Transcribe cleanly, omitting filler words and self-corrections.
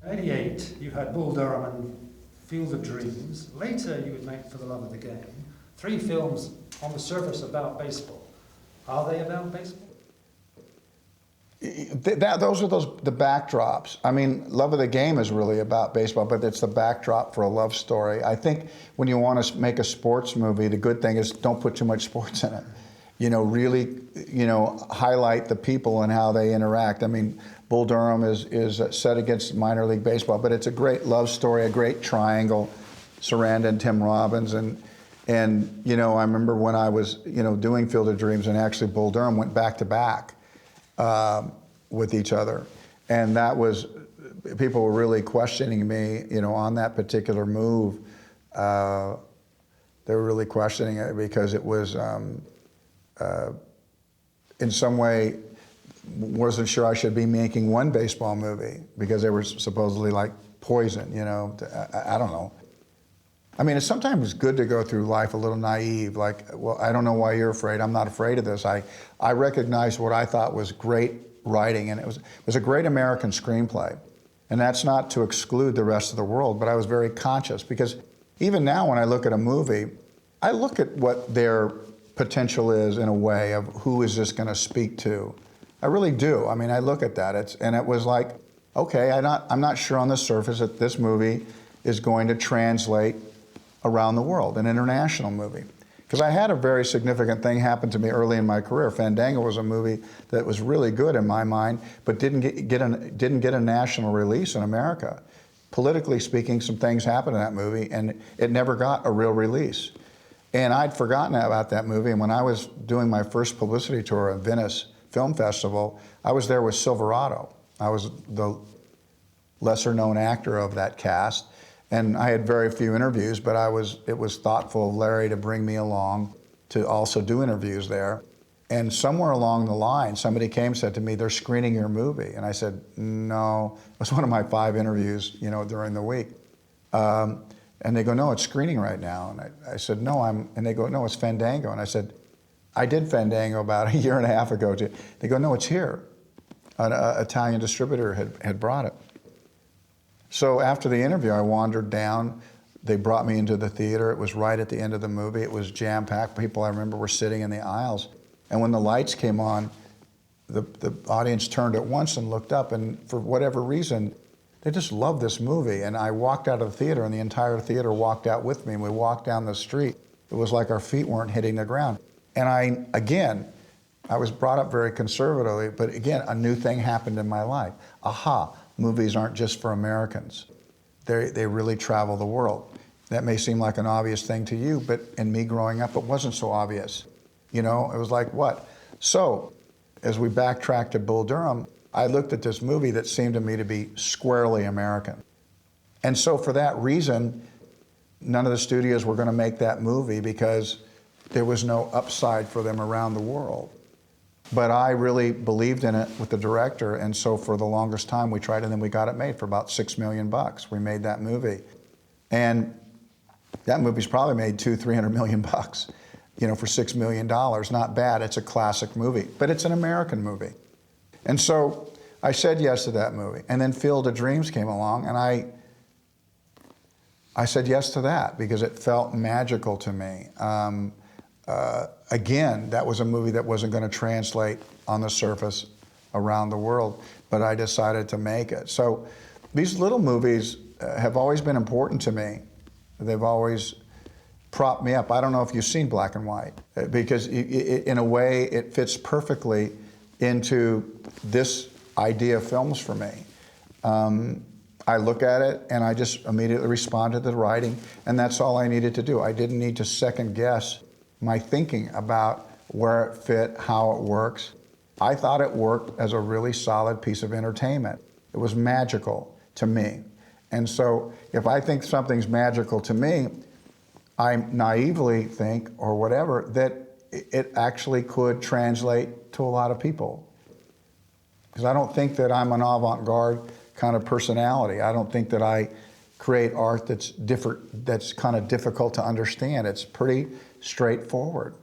'88, you had Bull Durham and Field of Dreams. Later, you would make For the Love of the Game. 3 films on the surface about baseball. Are they about baseball? Those are the backdrops. I mean, Love of the Game is really about baseball, but it's the backdrop for a love story. I think when you want to make a sports movie, the good thing is don't put too much sports in it. You know, really, you know, highlight the people and how they interact. I mean, Bull Durham is set against minor league baseball, but it's a great love story, a great triangle, Saranda and Tim Robbins. And you know, I remember when I was, you know, doing Field of Dreams, and actually Bull Durham went back to back with each other. And that was, people were really questioning me, you know, on that particular move. They were really questioning it because it was, in some way, wasn't sure I should be making one baseball movie because they were supposedly like poison, you know, I don't know. I mean, it's sometimes good to go through life a little naive, like, well, I don't know why you're afraid. I'm not afraid of this. I recognized what I thought was great writing, and it was a great American screenplay. And that's not to exclude the rest of the world, but I was very conscious because even now when I look at a movie, I look at what their potential is in a way of who is this going to speak to. I really do. I mean, I look at that, and it was like, okay, I'm not sure on the surface that this movie is going to translate around the world, an international movie. Because I had a very significant thing happen to me early in my career. Fandango was a movie that was really good in my mind, but didn't get a national release in America. Politically speaking, some things happened in that movie, and it never got a real release. And I'd forgotten about that movie, and when I was doing my first publicity tour at Venice Film Festival, I was there with Silverado. I was the lesser-known actor of that cast, and I had very few interviews, but it was thoughtful of Larry to bring me along to also do interviews there. And somewhere along the line, somebody came and said to me, they're screening your movie. And I said, no. It was one of my 5 interviews, you know, during the week. And they go, no, it's screening right now. And I said, no, and they go, no, it's Fandango. And I said, I did Fandango about a year and a half ago. They go, no, it's here. An Italian distributor had brought it. So after the interview, I wandered down. They brought me into the theater. It was right at the end of the movie. It was jam-packed. People, I remember, were sitting in the aisles. And when the lights came on, the audience turned at once and looked up, and for whatever reason, they just loved this movie. And I walked out of the theater, and the entire theater walked out with me, and we walked down the street. It was like our feet weren't hitting the ground. And I was brought up very conservatively, but again, a new thing happened in my life. Aha, movies aren't just for Americans. They really travel the world. That may seem like an obvious thing to you, but in me growing up, it wasn't so obvious. You know, it was like, what? So, as we backtrack to Bull Durham, I looked at this movie that seemed to me to be squarely American. And so for that reason, none of the studios were going to make that movie because there was no upside for them around the world. But I really believed in it with the director, and so for the longest time we tried, and then we got it made for about $6 million. We made that movie. And that movie's probably made $200-300 million, you know, for $6 million. Not bad, it's a classic movie, but it's an American movie. And so I said yes to that movie. And then Field of Dreams came along, and I said yes to that because it felt magical to me. Again, that was a movie that wasn't going to translate on the surface around the world, but I decided to make it. So these little movies have always been important to me. They've always propped me up. I don't know if you've seen Black and White, because in a way it fits perfectly into this idea of films for me. I look at it and I just immediately respond to the writing, and that's all I needed to do. I didn't need to second guess my thinking about where it fit, how it works. I thought it worked as a really solid piece of entertainment. It was magical to me. And so if I think something's magical to me, I naively think, or whatever, that it actually could translate to a lot of people. Because I don't think that I'm an avant-garde kind of personality. I don't think that I create art that's different, that's kind of difficult to understand. It's pretty straightforward.